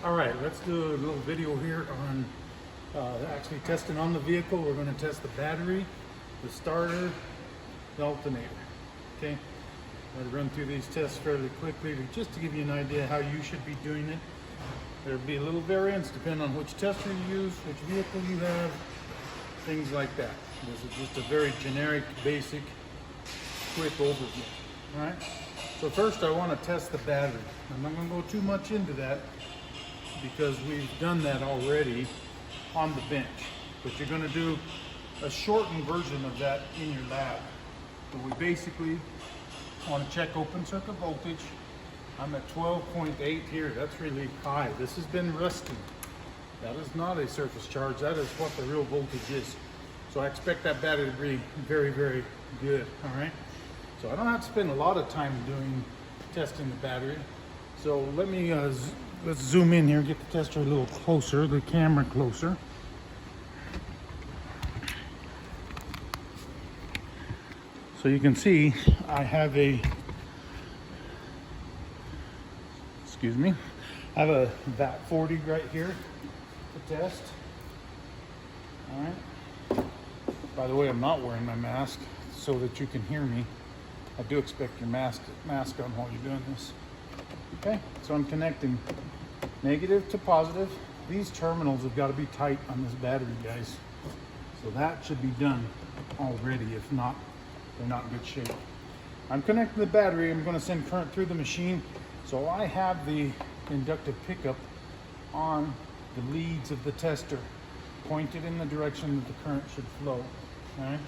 All right, let's do a little video here on actually testing on the vehicle. We're going to test the battery, the starter, the alternator. Okay, I'll run through these tests fairly quickly just to give you an idea how you should be doing it. There'll be a little variance depending on which tester you use, which vehicle you have, things like that. This is just a very generic, basic, quick overview. All right. So first, I want to test the battery. I'm not going to go too much into that because we've done that already on the bench. But you're going to do a shortened version of that in your lab. So we basically want to check open circuit voltage. I'm at 12.8 here. That's really high. This has been rusty. That is not a surface charge. That is what the real voltage is. So I expect that battery to be very, very good. All right. So I don't have to spend a lot of time testing the battery. So let me let's zoom in here, get the tester a little closer, the camera closer. So you can see I have I have a VAT 40 right here to test. All right. By the way, I'm not wearing my mask so that you can hear me. I do expect your mask on while you're doing this. Okay, so I'm connecting negative to positive. These terminals have got to be tight on this battery, guys. So that should be done already. If not, they're not in good shape. I'm connecting the battery. I'm going to send current through the machine. So I have the inductive pickup on the leads of the tester pointed in the direction that the current should flow. All right.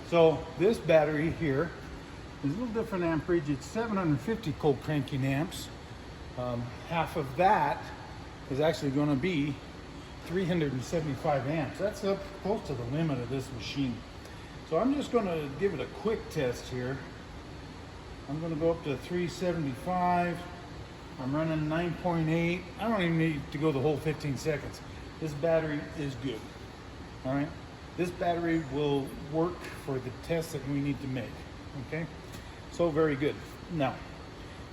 So this battery here is a little different amperage. It's 750 cold cranking amps. Half of that is actually going to be 375 amps. That's up close to the limit of this machine. So I'm just going to give it a quick test here. I'm going to go up to 375. I'm running 9.8. I don't even need to go the whole 15 seconds. This battery is good. All right. This battery will work for the test that we need to make. Okay. So very good. Now,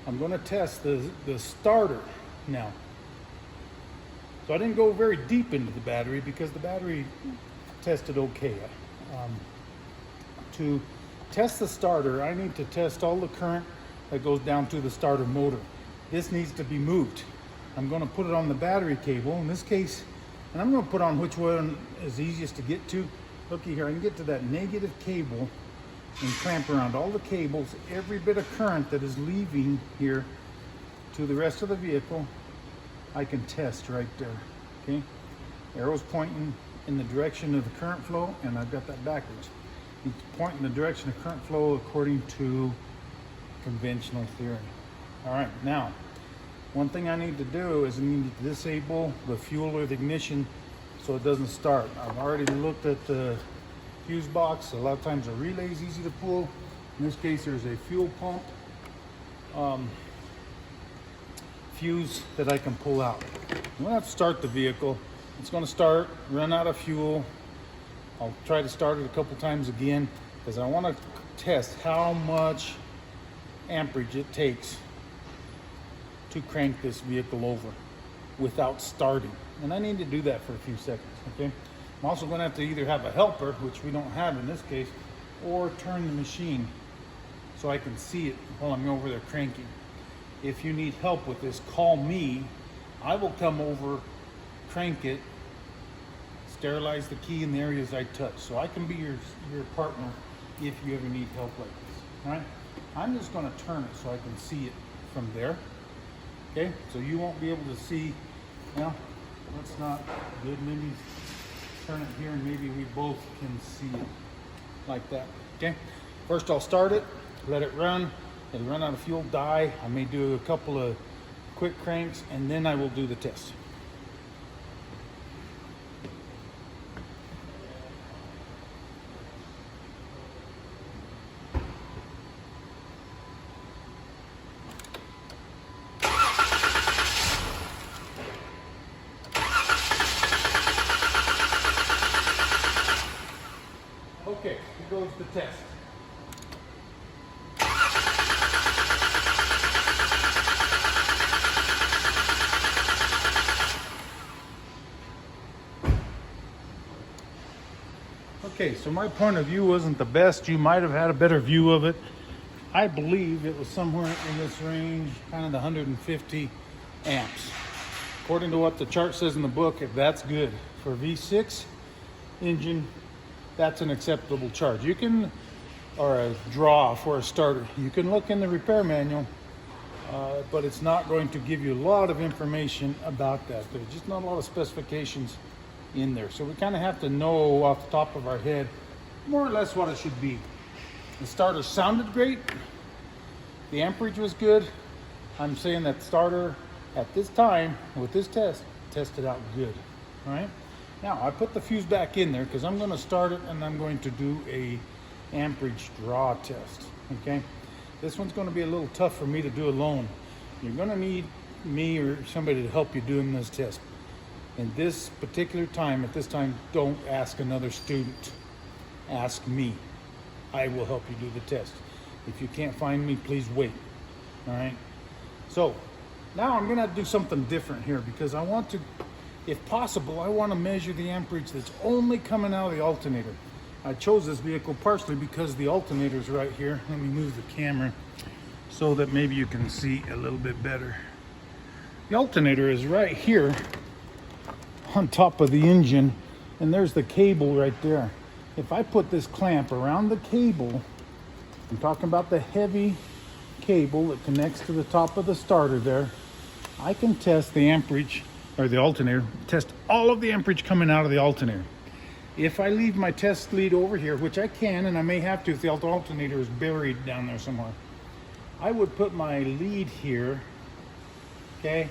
I'm going to test the starter now. So I didn't go very deep into the battery because the battery tested okay. To test the starter, I need to test all the current that goes down to the starter motor. This needs to be moved. I'm going to put it on the battery cable in this case, and I'm going to put on which one is easiest to get to. Looky here, I can get to that negative cable and clamp around all the cables, every bit of current that is leaving here to the rest of the vehicle, I can test right there, okay? Arrow's pointing in the direction of the current flow, and I've got that backwards. It's pointing the direction of current flow according to conventional theory. All right, now, one thing I need to do is I need to disable the fuel or the ignition so it doesn't start. I've already looked at the fuse box. A lot of times a relay is easy to pull. In this case, there's a fuel pump fuse that I can pull out. I'm gonna have to start the vehicle. It's gonna start, run out of fuel. I'll try to start it a couple times again because I want to test how much amperage it takes to crank this vehicle over without starting. And I need to do that for a few seconds, okay? I'm also going to have to either have a helper, which we don't have in this case, or turn the machine so I can see it while I'm over there cranking. If you need help with this, call me. I will come over, crank it, sterilize the key in the areas I touch. So I can be your partner if you ever need help like this, all right? I'm just going to turn it so I can see it from there, okay? So you won't be able to see, well, that's not good. Maybe turn it here and maybe we both can see it like that, okay? First I'll start it, let it run. It'll run out of fuel, die. I may do a couple of quick cranks and then I will do the test. Okay, here goes the test. Okay, so my point of view wasn't the best. You might have had a better view of it. I believe it was somewhere in this range, kind of the 150 amps. According to what the chart says in the book, if that's good for a V6 engine, that's an acceptable charge. You can, or a draw for a starter. You can look in the repair manual, but it's not going to give you a lot of information about that. There's just not a lot of specifications in there. So we kind of have to know off the top of our head more or less what it should be. The starter sounded great. The amperage was good. I'm saying that the starter at this time with this test tested out good. All right. Now I put the fuse back in there because I'm going to start it and I'm going to do a amperage draw test. Okay. This one's going to be a little tough for me to do alone. You're going to need me or somebody to help you doing this test. In this particular time, at this time, don't ask another student. Ask me. I will help you do the test. If you can't find me, please wait. All right. So now I'm going to do something different here because I want to, if possible, I want to measure the amperage that's only coming out of the alternator. I chose this vehicle partially because the alternator is right here. Let me move the camera so that maybe you can see a little bit better. The alternator is right here on top of the engine, and there's the cable right there. If I put this clamp around the cable, I'm talking about the heavy cable that connects to the top of the starter there, I can test the amperage, or the alternator, test all of the amperage coming out of the alternator. If I leave my test lead over here, which I can, and I may have to if the alternator is buried down there somewhere, I would put my lead here, okay,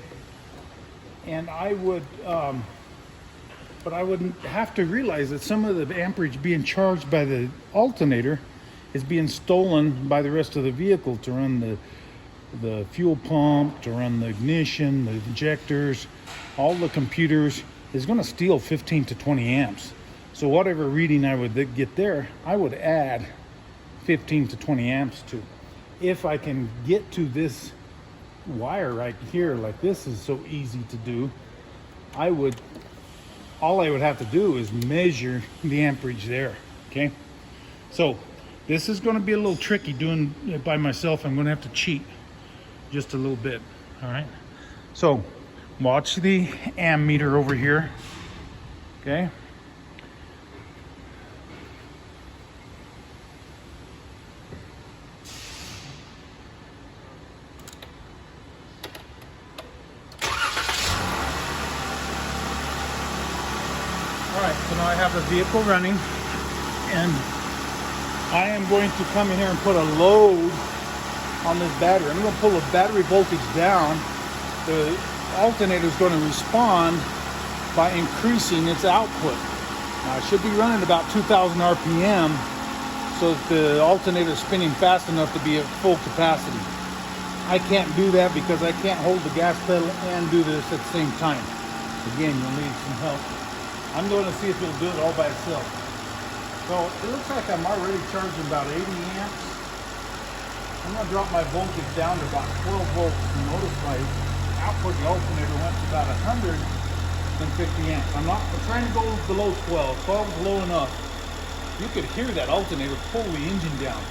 and I would, but I wouldn't have to realize that some of the amperage being charged by the alternator is being stolen by the rest of the vehicle to run the fuel pump, to run the ignition, the injectors, all the computers is going to steal 15 to 20 amps. So whatever reading I would get there, I would add 15 to 20 amps to. If I can get to this wire right here, like this is so easy to do, all I would have to do is measure the amperage there, okay? So this is going to be a little tricky doing it by myself. I'm going to have to cheat just a little bit, all right? So watch the amp meter over here, okay? Alright, so now I have the vehicle running, and I am going to come in here and put a load on this battery. I'm going to pull the battery voltage down. The alternator is going to respond by increasing its output. Now it should be running about 2,000 RPM, so that the alternator is spinning fast enough to be at full capacity. I can't do that because I can't hold the gas pedal and do this at the same time. Again, you'll need some help. I'm going to see if it'll do it all by itself. So it looks like I'm already charging about 80 amps. I'm going to drop my voltage down to about 12 volts. And notice my output, the alternator, went to about 150 amps. I'm trying to go below 12. 12 is low enough. You could hear that alternator pull the engine down.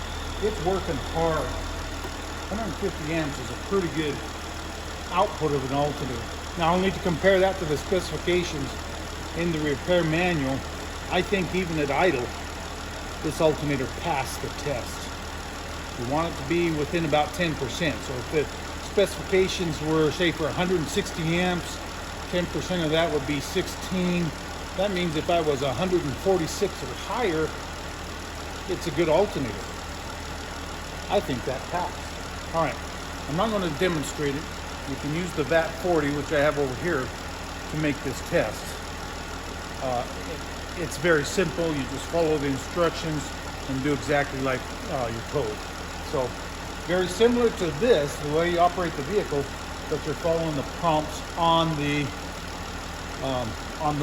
It's working hard. 150 amps is a pretty good output of an alternator. Now I'll need to compare that to the specifications in the repair manual. I think even at idle, this alternator passed the test. You want it to be within about 10%. So if the specifications were, say, for 160 amps, 10% of that would be 16. That means if I was 146 or higher, it's a good alternator. I think that passed. All right, I'm not going to demonstrate it. You can use the VAT 40, which I have over here, to make this test. It's very simple. You just follow the instructions and do exactly like you're told. So very similar to this, the way you operate the vehicle, but you're following the prompts on the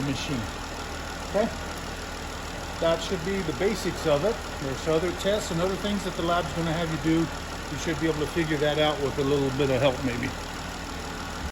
machine. Okay, that should be the basics of it. There's other tests and other things that the lab's going to have you do. You should be able to figure that out with a little bit of help maybe.